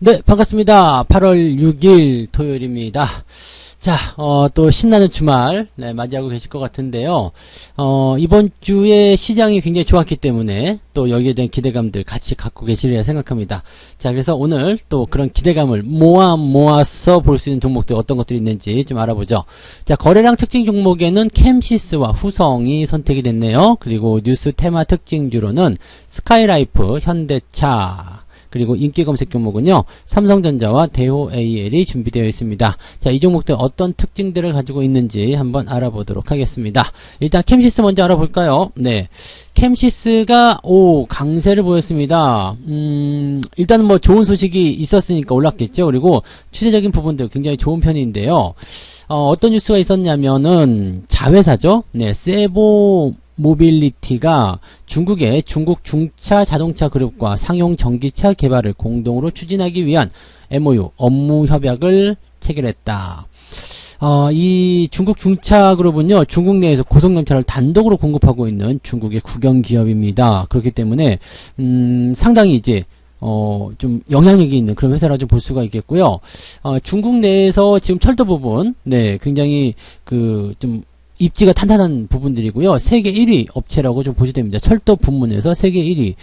네, 반갑습니다. 8월 6일 토요일입니다. 자, 또 신나는 주말, 네, 맞이하고 계실 것 같은데요. 이번 주에 시장이 굉장히 좋았기 때문에 또 여기에 대한 기대감들 같이 갖고 계시리라 생각합니다. 자, 그래서 오늘 또 그런 기대감을 모아서 볼 수 있는 종목들 어떤 것들이 있는지 좀 알아보죠. 자, 거래량 특징 종목에는 캠시스와 후성이 선택이 됐네요. 그리고 뉴스 테마 특징주로는 스카이라이프, 현대차, 그리고 인기 검색 종목은요, 삼성전자와 대호 AL이 준비되어 있습니다. 자, 이 종목들 어떤 특징들을 가지고 있는지 한번 알아보도록 하겠습니다. 일단 캠시스 먼저 알아볼까요? 네. 캠시스가 강세를 보였습니다. 일단은 뭐 좋은 소식이 있었으니까 올랐겠죠. 그리고 추세적인 부분도 굉장히 좋은 편인데요. 어떤 뉴스가 있었냐면은 자회사죠. 네, 세보 모빌리티가 중국의 중국 중차 자동차 그룹과 상용 전기차 개발을 공동으로 추진하기 위한 MOU 업무 협약을 체결했다. 이 중국 중차 그룹은요, 중국 내에서 고속연차를 단독으로 공급하고 있는 중국의 국영 기업입니다. 그렇기 때문에 상당히 이제 좀 영향력이 있는 그런 회사라 좀 볼 수가 있겠고요. 중국 내에서 지금 철도 부분, 네, 굉장히 좀 입지가 탄탄한 부분들이고요. 세계 1위 업체라고 좀 보셔도 됩니다. 철도 부문에서 세계 1위.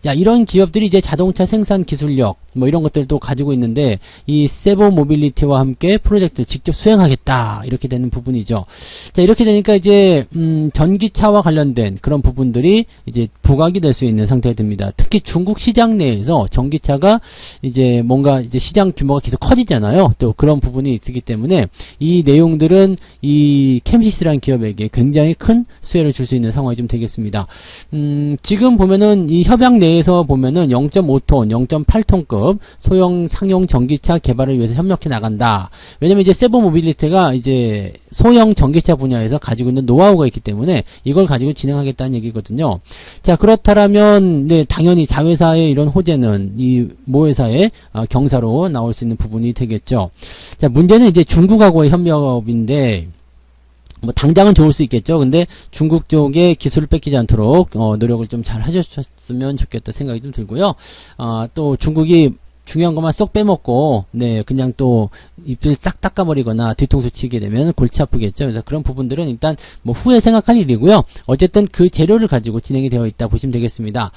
자, 이런 기업들이 이제 자동차 생산 기술력, 뭐 이런 것들도 가지고 있는데, 이 세보 모빌리티와 함께 프로젝트 직접 수행하겠다. 이렇게 되는 부분이죠. 자, 이렇게 되니까 이제, 전기차와 관련된 그런 부분들이 이제 부각이 될 수 있는 상태가 됩니다. 특히 중국 시장 내에서 전기차가 이제 뭔가 이제 시장 규모가 계속 커지잖아요. 또 그런 부분이 있기 때문에 이 내용들은 이 캠시스라는 기업에게 굉장히 큰 수혜를 줄 수 있는 상황이 좀 되겠습니다. 지금 보면은 이 협약 내에서 보면은 0.5톤, 0.8톤급 소형 상용 전기차 개발을 위해서 협력해 나간다. 왜냐면 이제 세보 모빌리티가 이제 소형 전기차 분야에서 가지고 있는 노하우가 있기 때문에 이걸 가지고 진행하겠다는 얘기거든요. 자, 그렇다면 네, 당연히 자회사의 이런 호재는 이 모회사의 경사로 나올 수 있는 부분이 되겠죠. 자, 문제는 이제 중국하고의 협력인데 뭐 당장은 좋을 수 있겠죠. 근데 중국 쪽에 기술을 뺏기지 않도록 노력을 좀 잘 하셨으면 좋겠다 생각이 좀 들고요. 또 중국이 중요한 것만 쏙 빼먹고 네, 그냥 또 입을 싹 닦아버리거나 뒤통수 치게 되면 골치 아프겠죠. 그래서 그런 부분들은 일단 뭐 후에 생각할 일이고요. 어쨌든 그 재료를 가지고 진행이 되어 있다 보시면 되겠습니다.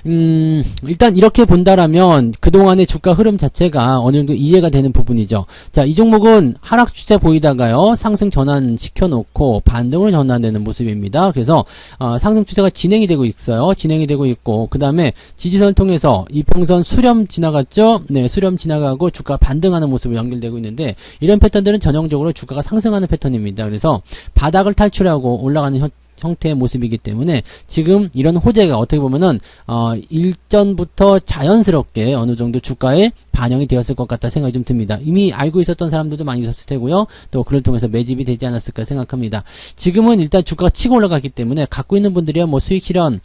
일단 이렇게 본다라면 그동안의 주가 흐름 자체가 어느 정도 이해가 되는 부분이죠. 자, 이 종목은 하락 추세 보이다가요, 상승 전환 시켜놓고 반등으로 전환되는 모습입니다. 그래서 상승 추세가 진행이 되고 있어요. 진행이 되고 있고, 그 다음에 지지선을 통해서 이평선 수렴 지나갔죠. 네, 수렴 지나가고 주가 반등하는 모습으로 연결되고 있는데, 이런 패턴들은 전형적으로 주가가 상승하는 패턴입니다. 그래서 바닥을 탈출하고 올라가는 형태의 모습이기 때문에 지금 이런 호재가 어떻게 보면은 일전부터 자연스럽게 어느 정도 주가에 반영이 되었을 것 같다 생각이 좀 듭니다. 이미 알고 있었던 사람들도 많이 있었을 테고요. 또 그를 통해서 매집이 되지 않았을까 생각합니다. 지금은 일단 주가가 치고 올라갔기 때문에 갖고 있는 분들이야 뭐 수익 실현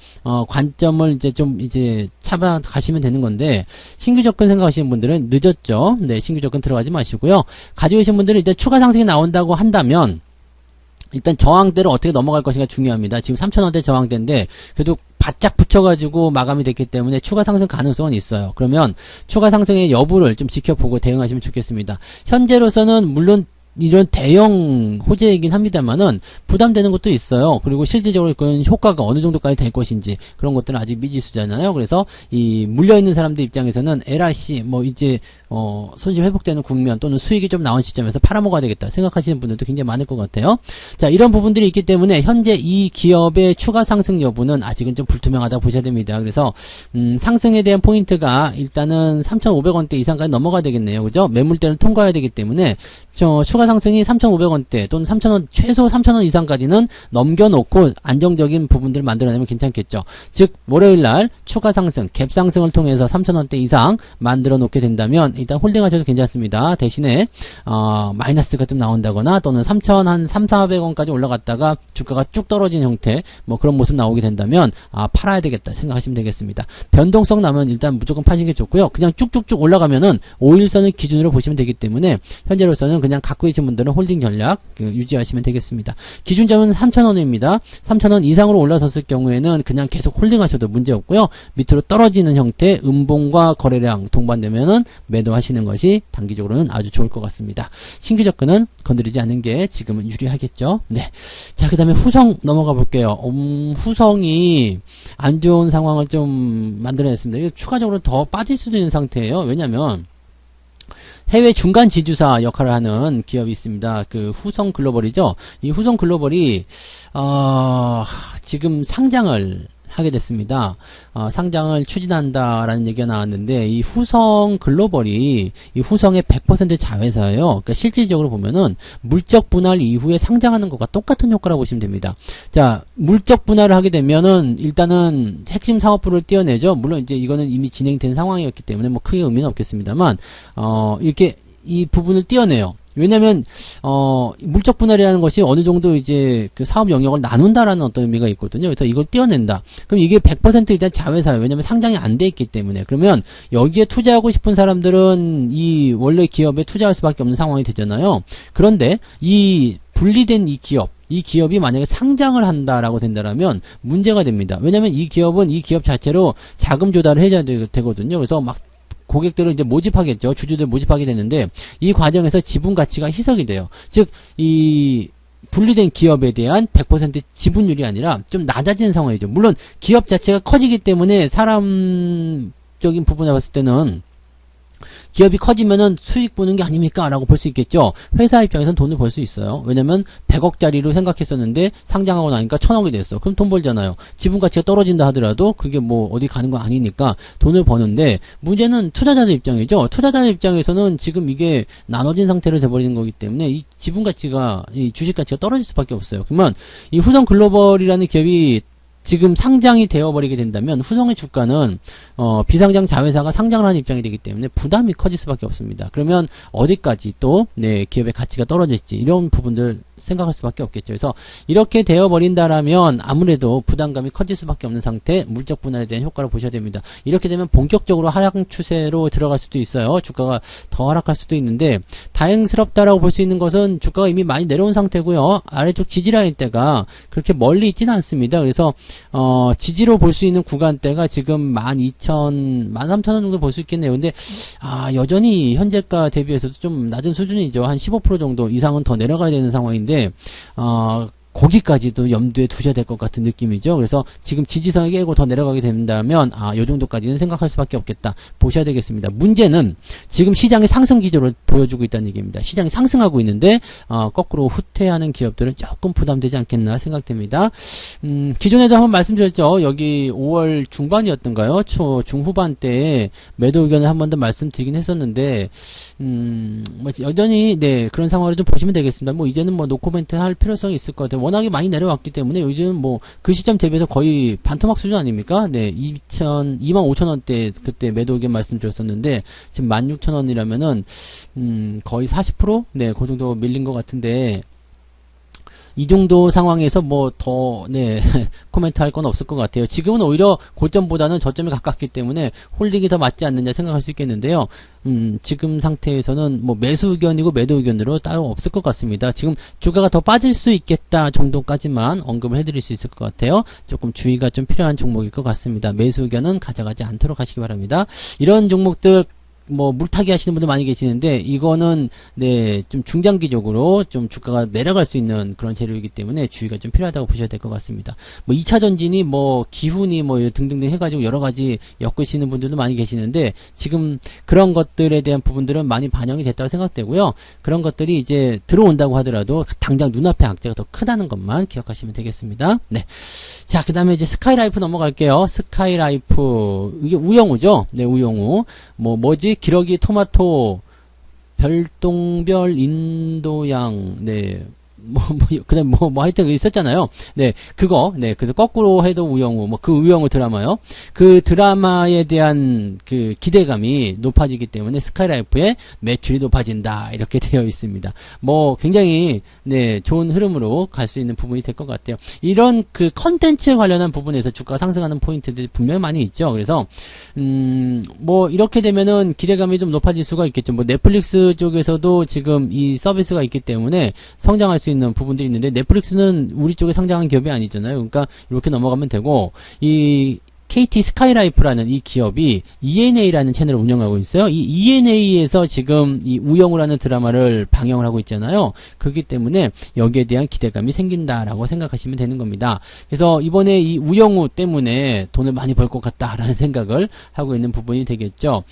관점을 이제 좀 잡아가시면 되는 건데, 신규 접근 생각하시는 분들은 늦었죠. 네, 신규 접근 들어가지 마시고요. 가지고 계신 분들은 일단 추가 상승이 나온다고 한다면 일단 저항대를 어떻게 넘어갈 것인가 중요합니다. 지금 3,000원대 저항대인데 그래도 바짝 붙여가지고 마감이 됐기 때문에 추가 상승 가능성은 있어요. 그러면 추가 상승의 여부를 좀 지켜보고 대응하시면 좋겠습니다. 현재로서는 물론 이런 대형 호재이긴 합니다만은 부담되는 것도 있어요. 그리고 실질적으로 그런 효과가 어느 정도까지 될 것인지 그런 것들은 아직 미지수잖아요. 그래서 이 물려있는 사람들 입장에서는 LRC 뭐 이제 손실 회복되는 국면 또는 수익이 좀 나온 시점에서 팔아먹어야 되겠다 생각하시는 분들도 굉장히 많을 것 같아요. 자, 이런 부분들이 있기 때문에 현재 이 기업의 추가 상승 여부는 아직은 좀 불투명하다 보셔야 됩니다. 그래서 상승에 대한 포인트가 일단은 3,500원대 이상까지 넘어가야 되겠네요. 그죠? 매물대를 통과해야 되기 때문에 추가 상승이 3,500원대 또는 3,000원, 최소 3,000원 이상까지는 넘겨놓고 안정적인 부분들을 만들어내면 괜찮겠죠. 즉 월요일날 추가 상승, 갭 상승을 통해서 3,000원대 이상 만들어 놓게 된다면 일단 홀딩하셔도 괜찮습니다. 대신에 마이너스가 좀 나온다거나 또는 3,400원까지 올라갔다가 주가가 쭉 떨어진 형태 뭐 그런 모습 나오게 된다면 팔아야 되겠다 생각하시면 되겠습니다. 변동성 나면 일단 무조건 파시는 게 좋고요. 그냥 쭉쭉쭉 올라가면은 5일선을 기준으로 보시면 되기 때문에 현재로서는 그냥 갖고 계신 분들은 홀딩 전략 유지하시면 되겠습니다. 기준점은 3,000원입니다. 3,000원 이상으로 올라섰을 경우에는 그냥 계속 홀딩하셔도 문제없고요. 밑으로 떨어지는 형태 음봉과 거래량 동반되면은 매도 매도하시는 것이 단기적으로는 아주 좋을 것 같습니다. 신규 접근은 건드리지 않는 게 지금은 유리하겠죠. 네. 자, 그 다음에 후성 넘어가 볼게요. 후성이 안 좋은 상황을 좀 만들어냈습니다. 이거 추가적으로 더 빠질 수도 있는 상태예요. 왜냐면 해외 중간 지주사 역할을 하는 기업이 있습니다. 그 후성 글로벌이죠. 이 후성 글로벌이 지금 상장을 하게 됐습니다. 상장을 추진한다라는 얘기가 나왔는데, 이 후성 글로벌이 이 후성의 100% 자회사예요. 그러니까 실질적으로 보면은 물적 분할 이후에 상장하는 것과 똑같은 효과라고 보시면 됩니다. 자, 물적 분할을 하게 되면은 일단은 핵심 사업부를 떼어내죠. 물론 이제 이거는 이미 진행된 상황이었기 때문에 뭐 크게 의미는 없겠습니다만, 이렇게 이 부분을 떼어내요. 왜냐면 물적 분할이라는 것이 어느 정도 이제 그 사업 영역을 나눈다라는 어떤 의미가 있거든요. 그래서 이걸 떼어낸다. 그럼 이게 100% 일단 자회사예요. 왜냐면 상장이 안 돼 있기 때문에. 그러면 여기에 투자하고 싶은 사람들은 이 원래 기업에 투자할 수밖에 없는 상황이 되잖아요. 그런데 이 분리된 이 기업이 만약에 상장을 한다라고 된다라면 문제가 됩니다. 왜냐면 이 기업은 이 기업 자체로 자금 조달을 해야 되거든요. 그래서 막 고객들을 이제 모집하겠죠. 주주들 모집하게 되는데, 이 과정에서 지분 가치가 희석이 돼요. 즉, 이 분리된 기업에 대한 100% 지분율이 아니라 좀 낮아지는 상황이죠. 물론 기업 자체가 커지기 때문에 사람적인 부분에 봤을 때는 기업이 커지면은 수익 보는 게 아닙니까? 라고 볼 수 있겠죠. 회사 입장에서는 돈을 벌 수 있어요. 왜냐면 100억짜리로 생각했었는데 상장하고 나니까 1000억이 됐어. 그럼 돈 벌잖아요. 지분 가치가 떨어진다 하더라도 그게 뭐 어디 가는 거 아니니까 돈을 버는데, 문제는 투자자들 입장이죠. 투자자들 입장에서는 지금 이게 나눠진 상태로 돼버리는 거기 때문에 이 지분 가치가, 이 주식 가치가 떨어질 수밖에 없어요. 그러면 이 후성 글로벌이라는 기업이 지금 상장이 되어버리게 된다면 후성의 주가는 비상장 자회사가 상장을 하는 입장이 되기 때문에 부담이 커질 수밖에 없습니다. 그러면 어디까지 또 기업의 가치가 떨어질지 이런 부분들 생각할 수밖에 없겠죠. 그래서 이렇게 되어버린다라면 아무래도 부담감이 커질 수밖에 없는 상태, 물적 분할에 대한 효과를 보셔야 됩니다. 이렇게 되면 본격적으로 하락 추세로 들어갈 수도 있어요. 주가가 더 하락할 수도 있는데, 다행스럽다라고 볼 수 있는 것은 주가가 이미 많이 내려온 상태고요. 아래쪽 지지라인대가 그렇게 멀리 있지는 않습니다. 그래서 지지로 볼 수 있는 구간대가 지금 12,000, 13,000원 정도 볼 수 있겠네요. 근데 여전히 현재가 대비해서도 좀 낮은 수준이죠. 한 15% 정도 이상은 더 내려가야 되는 상황인데, 거기까지도 염두에 두셔야 될 것 같은 느낌이죠. 그래서 지금 지지선을 깨고 더 내려가게 된다면 요 정도까지는 생각할 수밖에 없겠다. 보셔야 되겠습니다. 문제는 지금 시장의 상승 기조를 보여주고 있다는 얘기입니다. 시장이 상승하고 있는데 거꾸로 후퇴하는 기업들은 조금 부담되지 않겠나 생각됩니다. 기존에도 한번 말씀드렸죠. 여기 5월 중반이었던가요? 중후반 때에 매도 의견을 한 번 더 말씀드리긴 했었는데, 여전히 그런 상황을 좀 보시면 되겠습니다. 뭐 이제는 뭐 노코멘트 할 필요성이 있을 것 같아요. 워낙에 많이 내려왔기 때문에 요즘 뭐 그 시점 대비해서 거의 반토막 수준 아닙니까? 25,000원대 그때 매도 의견 말씀드렸었는데 지금 16,000원이라면은 거의 40%? 그 정도 밀린 것 같은데, 이 정도 상황에서 뭐 더 코멘트 할 건 없을 것 같아요. 지금은 오히려 고점보다는 저점에 가깝기 때문에 홀딩이 더 맞지 않느냐 생각할 수 있겠는데요. 지금 상태에서는 뭐 매수 의견이고 매도 의견으로 따로 없을 것 같습니다. 지금 주가가 더 빠질 수 있겠다 정도까지만 언급을 해드릴 수 있을 것 같아요. 조금 주의가 좀 필요한 종목일 것 같습니다. 매수 의견은 가져가지 않도록 하시기 바랍니다. 이런 종목들 뭐 물타기 하시는 분들 많이 계시는데, 이거는 좀 중장기적으로 좀 주가가 내려갈 수 있는 그런 재료이기 때문에 주의가 좀 필요하다고 보셔야 될 것 같습니다. 뭐 2차 전지니 뭐 기후니 뭐 등등등 해가지고 여러 가지 엮으시는 분들도 많이 계시는데, 지금 그런 것들에 대한 부분들은 많이 반영이 됐다고 생각되고요. 그런 것들이 이제 들어온다고 하더라도 당장 눈앞에 악재가 더 크다는 것만 기억하시면 되겠습니다. 자, 그 다음에 이제 스카이라이프 넘어갈게요. 스카이라이프, 이게 우영우죠? 우영우. 뭐지? 기러기 토마토, 별똥별, 인도양, 그다음 하여튼 있었잖아요. 그거, 그래서 거꾸로 해도 우영우, 그 우영우 드라마요. 그 드라마에 대한 그 기대감이 높아지기 때문에 스카이라이프의 매출이 높아진다. 이렇게 되어 있습니다. 굉장히, 좋은 흐름으로 갈 수 있는 부분이 될 것 같아요. 이런 그 컨텐츠 관련한 부분에서 주가가 상승하는 포인트들이 분명히 많이 있죠. 그래서, 이렇게 되면은 기대감이 좀 높아질 수가 있겠죠. 넷플릭스 쪽에서도 지금 이 서비스가 있기 때문에 성장할 수 있는 부분들이 있는데, 넷플릭스는 우리 쪽에 상장한 기업이 아니잖아요. 그러니까 이렇게 넘어가면 되고, 이 KT 스카이라이프라는 이 기업이 ENA라는 채널을 운영하고 있어요. 이 ENA에서 지금 이 우영우라는 드라마를 방영을 하고 있잖아요. 그렇기 때문에 여기에 대한 기대감이 생긴다라고 생각하시면 되는 겁니다. 그래서 이번에 이 우영우 때문에 돈을 많이 벌 것 같다라는 생각을 하고 있는 부분이 되겠죠.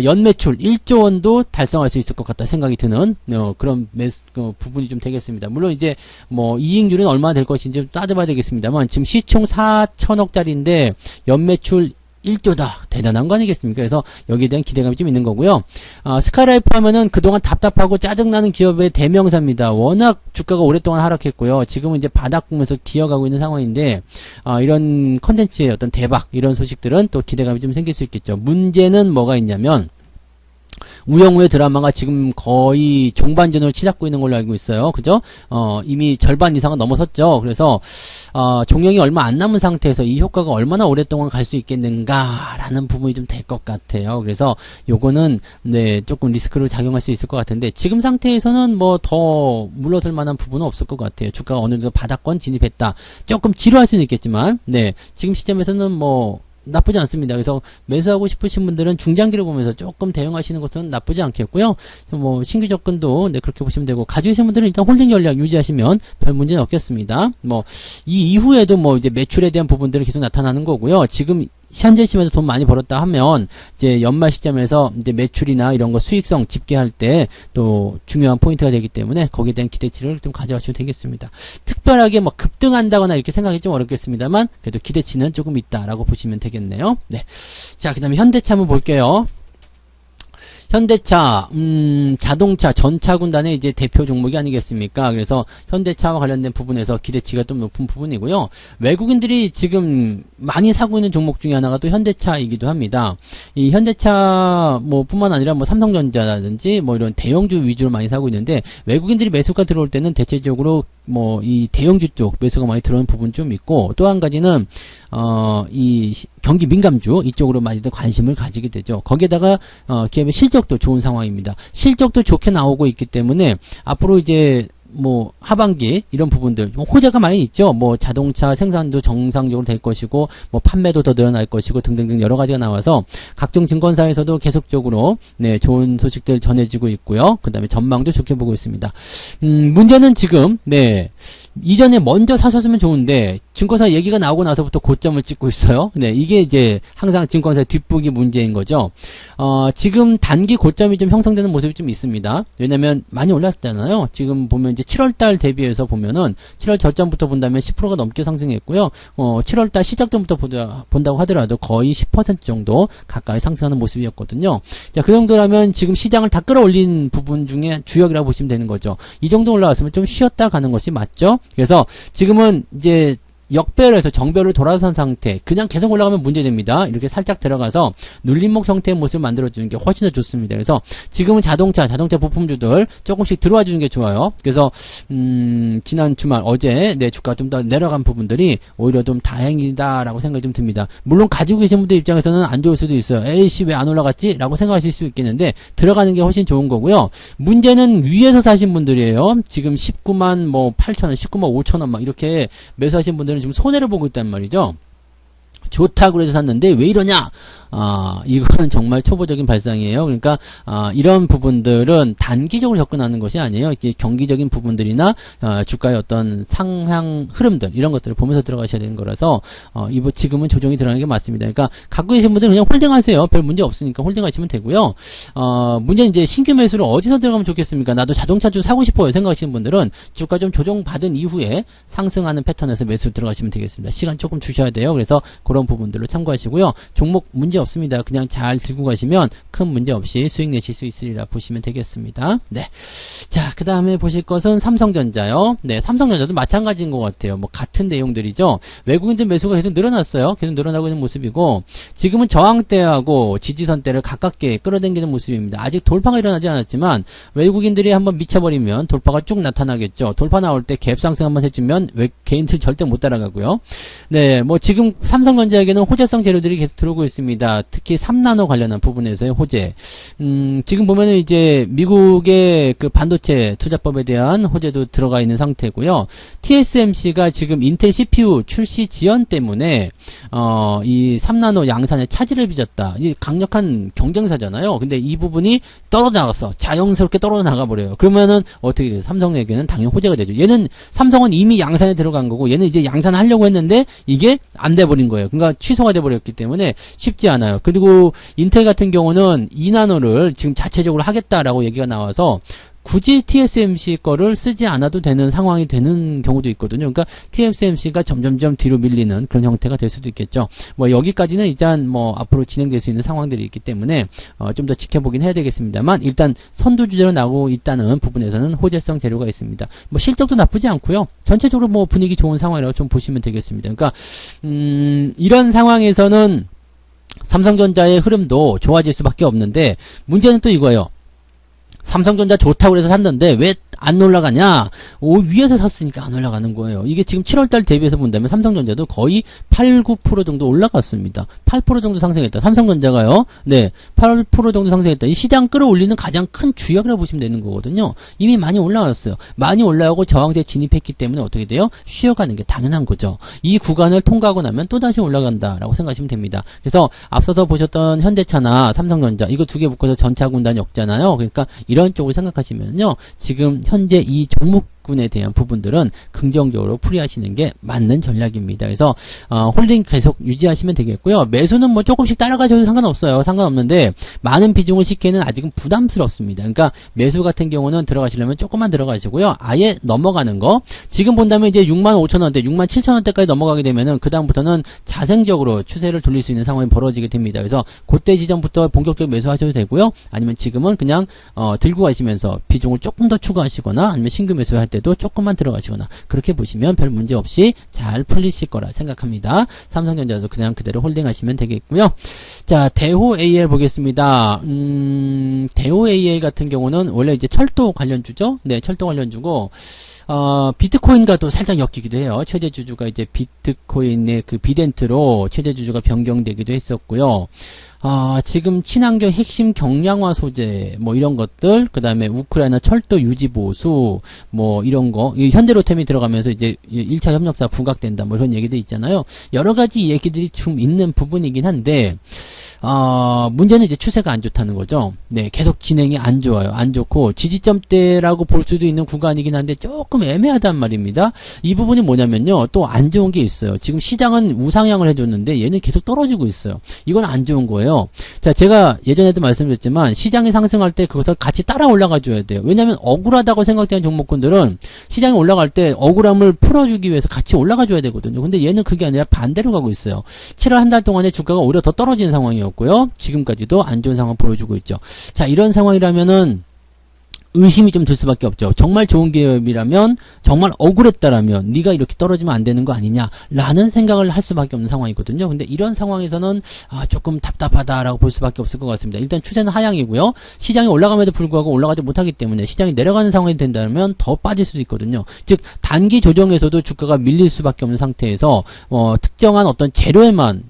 연매출 1조 원도 달성할 수 있을 것 같다 생각이 드는 그런 부분이 좀 되겠습니다. 물론 이제 뭐 이익률은 얼마나 될 것인지 좀 따져봐야 되겠습니다만 지금 시총 4천억짜리인데 연매출 1조다. 대단한 거 아니겠습니까? 그래서 여기에 대한 기대감이 좀 있는 거고요. 스카이라이프 하면은 그동안 답답하고 짜증나는 기업의 대명사입니다. 워낙 주가가 오랫동안 하락했고요. 지금은 이제 바닥 보면서 기어가고 있는 상황인데, 이런 컨텐츠의 어떤 대박, 이런 소식들은 또 기대감이 좀 생길 수 있겠죠. 문제는 뭐가 있냐면, 우영우의 드라마가 지금 거의 종반전으로 치닫고 있는 걸로 알고 있어요. 그죠? 이미 절반 이상은 넘어섰죠. 그래서, 종영이 얼마 안 남은 상태에서 이 효과가 얼마나 오랫동안 갈 수 있겠는가라는 부분이 좀 될 것 같아요. 그래서 요거는, 네, 조금 리스크로 작용할 수 있을 것 같은데, 지금 상태에서는 뭐 더 물러설 만한 부분은 없을 것 같아요. 주가가 어느 정도 바닥권 진입했다. 조금 지루할 수는 있겠지만, 네, 지금 시점에서는 뭐, 나쁘지 않습니다. 그래서 매수하고 싶으신 분들은 중장기를 보면서 조금 대응하시는 것은 나쁘지 않겠고요. 뭐 신규 접근도 네, 그렇게 보시면 되고, 가지고 계신 분들은 일단 홀딩 전략 유지하시면 별 문제는 없겠습니다. 뭐 이 이후에도 뭐 이제 매출에 대한 부분들은 계속 나타나는 거고요. 지금 현재 시점에서 돈 많이 벌었다 하면 이제 연말 시점에서 이제 매출이나 이런 거 수익성 집계할 때 또 중요한 포인트가 되기 때문에 거기에 대한 기대치를 좀 가져가시면 되겠습니다. 특별하게 뭐 급등한다거나 이렇게 생각이 좀 어렵겠습니다만 그래도 기대치는 조금 있다라고 보시면 되겠네요. 네. 자, 그다음에 현대차 한번 볼게요. 현대차, 자동차 전차군단의 이제 대표 종목이 아니겠습니까? 그래서 현대차와 관련된 부분에서 기대치가 좀 높은 부분이고요. 외국인들이 지금 많이 사고 있는 종목 중에 하나가 또 현대차이기도 합니다. 이 현대차 뭐 뿐만 아니라 뭐 삼성전자라든지 뭐 이런 대형주 위주로 많이 사고 있는데, 외국인들이 매수가 들어올 때는 대체적으로 뭐 이 대형주 쪽 매수가 많이 들어오는 부분 좀 있고, 또 한 가지는 이 경기 민감주 이쪽으로 많이들 관심을 가지게 되죠. 거기에다가 기업의 실적도 좋은 상황입니다. 실적도 좋게 나오고 있기 때문에 앞으로 이제 뭐 하반기 이런 부분들 호재가 많이 있죠. 뭐 자동차 생산도 정상적으로 될 것이고, 뭐 판매도 더 늘어날 것이고 등등등 여러 가지가 나와서 각종 증권사에서도 계속적으로 네, 좋은 소식들 전해지고 있고요. 그다음에 전망도 좋게 보고 있습니다. 문제는 지금 네, 이전에 먼저 사셨으면 좋은데 증권사 얘기가 나오고 나서부터 고점을 찍고 있어요. 네, 이게 이제 항상 증권사의 뒷북이 문제인 거죠. 지금 단기 고점이 좀 형성되는 모습이 좀 있습니다. 왜냐면 많이 올랐잖아요. 지금 보면 이제 7월달 대비해서 보면은 7월 저점부터 본다면 10%가 넘게 상승했고요. 7월달 시작점부터 본다고 하더라도 거의 10% 정도 가까이 상승하는 모습이었거든요. 자, 그 정도라면 지금 시장을 다 끌어올린 부분 중에 주역이라고 보시면 되는 거죠. 이 정도 올라왔으면 좀 쉬었다 가는 것이 맞죠? 그래서 지금은 이제 역배열에서 정배열을 돌아선 상태, 그냥 계속 올라가면 문제됩니다. 이렇게 살짝 들어가서 눌림목 형태의 모습을 만들어주는 게 훨씬 더 좋습니다. 그래서 지금은 자동차 부품주들 조금씩 들어와 주는 게 좋아요. 그래서 지난 주말 어제 내 주가가 좀 더 내려간 부분들이 오히려 좀 다행이다라고 생각이 좀 듭니다. 물론 가지고 계신 분들 입장에서는 안 좋을 수도 있어요. 에이씨 왜 안 올라갔지? 라고 생각하실 수 있겠는데 들어가는 게 훨씬 좋은 거고요. 문제는 위에서 사신 분들이에요. 지금 19만 뭐 8천원, 19만 5천원 막 이렇게 매수하신 분들은 지금 손해를 보고 있단 말이죠. 좋다고 해서 샀는데 왜 이러냐? 이거는 정말 초보적인 발상이에요. 그러니까 이런 부분들은 단기적으로 접근하는 것이 아니에요. 이게 경기적인 부분들이나 주가의 어떤 상향 흐름들 이런 것들을 보면서 들어가셔야 되는 거라서 지금은 조정이 들어가는 게 맞습니다. 그러니까 갖고 계신 분들은 그냥 홀딩하세요. 별 문제 없으니까 홀딩하시면 되고요. 문제는 이제 신규 매수를 어디서 들어가면 좋겠습니까? 나도 자동차주 사고 싶어요 생각하시는 분들은 주가 좀 조정받은 이후에 상승하는 패턴에서 매수 들어가시면 되겠습니다. 시간 조금 주셔야 돼요. 그래서 그런 부분들로 참고하시고요. 종목 문제 없습니다. 그냥 잘 들고 가시면 큰 문제 없이 수익 내실 수 있으리라 보시면 되겠습니다. 네. 자, 그 다음에 보실 것은 삼성전자요. 네, 삼성전자도 마찬가지인 것 같아요. 뭐 같은 내용들이죠. 외국인들 매수가 계속 늘어났어요. 계속 늘어나고 있는 모습이고, 지금은 저항대하고 지지선대를 가깝게 끌어당기는 모습입니다. 아직 돌파가 일어나지 않았지만 외국인들이 한번 미쳐버리면 돌파가 쭉 나타나겠죠. 돌파 나올 때 갭 상승 한번 해주면 개인들 절대 못 따라가고요. 네, 뭐 지금 삼성전자 삼성전자에게는 호재성 재료들이 계속 들어오고 있습니다. 특히 3나노 관련한 부분에서의 호재. 지금 보면은 이제 미국의 그 반도체 투자법에 대한 호재도 들어가 있는 상태고요. TSMC가 지금 인텔 CPU 출시 지연 때문에 이 3나노 양산에 차질을 빚었다. 이 강력한 경쟁사잖아요. 근데 이 부분이 떨어져 나갔어. 자연스럽게 떨어져 나가 버려요. 그러면은 어떻게 돼요? 삼성에게는 당연히 호재가 되죠. 얘는 삼성은 이미 양산에 들어간 거고 얘는 이제 양산하려고 했는데 이게 안 돼 버린 거예요. 그러니까 취소가 돼 버렸기 때문에 쉽지 않아요. 그리고 인텔 같은 경우는 2나노를 지금 자체적으로 하겠다라고 얘기가 나와서 굳이 TSMC 거를 쓰지 않아도 되는 상황이 되는 경우도 있거든요. 그러니까 TSMC가 점점점 뒤로 밀리는 그런 형태가 될 수도 있겠죠. 뭐 여기까지는 일단 뭐 앞으로 진행될 수 있는 상황들이 있기 때문에 좀 더 지켜보긴 해야 되겠습니다만 일단 선두주자로 나오고 있다는 부분에서는 호재성 재료가 있습니다. 뭐 실적도 나쁘지 않고요. 전체적으로 뭐 분위기 좋은 상황이라고 좀 보시면 되겠습니다. 그러니까 이런 상황에서는 삼성전자의 흐름도 좋아질 수밖에 없는데 문제는 또 이거예요. 삼성전자 좋다고 그래서 샀는데 왜 안 올라가냐? 위에서 샀으니까 안 올라가는 거예요. 이게 지금 7월달 대비해서 본다면 삼성전자도 거의 8, 9% 정도 올라갔습니다. 8% 정도 상승했다. 삼성전자가요. 네, 8% 정도 상승했다. 이 시장 끌어올리는 가장 큰 주역이라고 보시면 되는 거거든요. 이미 많이 올라왔어요. 많이 올라오고 저항대에 진입했기 때문에 어떻게 돼요? 쉬어가는 게 당연한 거죠. 이 구간을 통과하고 나면 또다시 올라간다라고 생각하시면 됩니다. 그래서 앞서서 보셨던 현대차나 삼성전자 이거 두 개 묶어서 전차 군단 역잖아요. 그러니까 이런 쪽으로 생각하시면요. 지금 현재 이 종목군에 대한 부분들은 긍정적으로 풀이하시는 게 맞는 전략입니다. 그래서 홀딩 계속 유지하시면 되겠고요. 매수는 뭐 조금씩 따라가셔도 상관없어요. 상관없는데 많은 비중을 싣기에는 아직은 부담스럽습니다. 그러니까 매수 같은 경우는 들어가시려면 조금만 들어가시고요. 아예 넘어가는 거. 지금 본다면 이제 65,000원대, 67,000원대까지 넘어가게 되면은 그 다음부터는 자생적으로 추세를 돌릴 수 있는 상황이 벌어지게 됩니다. 그래서 그때 지점부터 본격적으로 매수하셔도 되고요. 아니면 지금은 그냥 들고 가시면서 비중을 조금 더 추가하시거나 아니면 신규 매수할 때도 조금만 들어가시거나 그렇게 보시면 별 문제 없이 잘 풀리실 거라 생각합니다. 삼성전자도 그냥 그대로 홀딩하시면 되겠고요. 자, 대호 AL 보겠습니다. 대호 AL 같은 경우는 원래 이제 철도 관련주죠. 네, 철도 관련주고 비트코인과도 살짝 엮이기도 해요. 최대 주주가 이제 비트코인의 그 비덴트로 최대 주주가 변경되기도 했었고요. 지금 친환경 핵심 경량화 소재, 뭐 이런 것들, 그 다음에 우크라이나 철도 유지 보수, 뭐 이런 거, 현대로템이 들어가면서 이제 1차 협력사 부각된다, 뭐 이런 얘기도 있잖아요. 여러 가지 얘기들이 좀 있는 부분이긴 한데, 문제는 이제 추세가 안 좋다는 거죠. 네, 계속 진행이 안 좋아요. 안 좋고, 지지점대라고 볼 수도 있는 구간이긴 한데, 조금 애매하단 말입니다. 이 부분이 뭐냐면요, 또 안 좋은 게 있어요. 지금 시장은 우상향을 해줬는데, 얘는 계속 떨어지고 있어요. 이건 안 좋은 거예요. 자, 제가 예전에도 말씀드렸지만 시장이 상승할 때 그것을 같이 따라 올라가 줘야 돼요. 왜냐하면 억울하다고 생각되는 종목군들은 시장이 올라갈 때 억울함을 풀어주기 위해서 같이 올라가 줘야 되거든요. 근데 얘는 그게 아니라 반대로 가고 있어요. 7월 한 달 동안에 주가가 오히려 더 떨어지는 상황이었고요. 지금까지도 안 좋은 상황을 보여주고 있죠. 자, 이런 상황이라면은 의심이 좀 들 수밖에 없죠. 정말 좋은 기업이라면, 정말 억울했다라면 네가 이렇게 떨어지면 안 되는 거 아니냐라는 생각을 할 수밖에 없는 상황이거든요. 근데 이런 상황에서는 조금 답답하다라고 볼 수밖에 없을 것 같습니다. 일단 추세는 하향이고요. 시장이 올라감에도 불구하고 올라가지 못하기 때문에 시장이 내려가는 상황이 된다면 더 빠질 수도 있거든요. 즉 단기 조정에서도 주가가 밀릴 수밖에 없는 상태에서 특정한 어떤 재료에만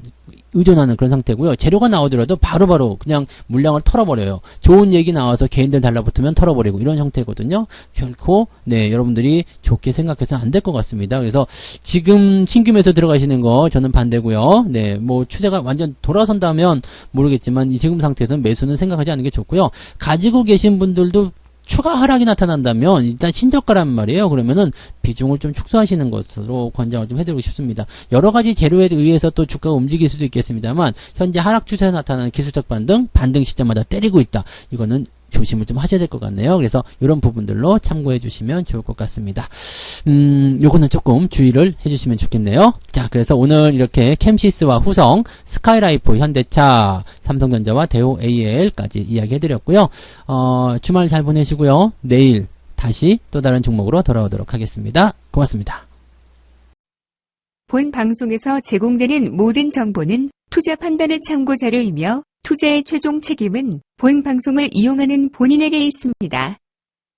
의존하는 그런 상태고요. 재료가 나오더라도 바로바로 그냥 물량을 털어버려요. 좋은 얘기 나와서 개인들 달라붙으면 털어버리고 이런 형태거든요. 결코 네, 여러분들이 좋게 생각해서는 안 될 것 같습니다. 그래서 지금 신규 매수 들어가시는 거 저는 반대고요. 네, 뭐 추세가 완전 돌아선다면 모르겠지만 지금 상태에서는 매수는 생각하지 않는 게 좋고요. 가지고 계신 분들도 추가 하락이 나타난다면 일단 신저가란 말이에요. 그러면은 비중을 좀 축소하시는 것으로 권장을 좀 해드리고 싶습니다. 여러 가지 재료에 의해서 또 주가가 움직일 수도 있겠습니다만 현재 하락 추세가 나타나는 기술적 반등 시점마다 때리고 있다. 이거는 조심을 좀 하셔야 될 것 같네요. 그래서 이런 부분들로 참고해 주시면 좋을 것 같습니다. 요거는 조금 주의를 해 주시면 좋겠네요. 자, 그래서 오늘 이렇게 캠시스와 후성, 스카이라이프, 현대차, 삼성전자와 대호 AL까지 이야기해 드렸고요. 주말 잘 보내시고요. 내일 다시 또 다른 종목으로 돌아오도록 하겠습니다. 고맙습니다. 본 방송에서 제공되는 모든 정보는 투자 판단의 참고 자료이며 투자의 최종 책임은 본 방송을 이용하는 본인에게 있습니다.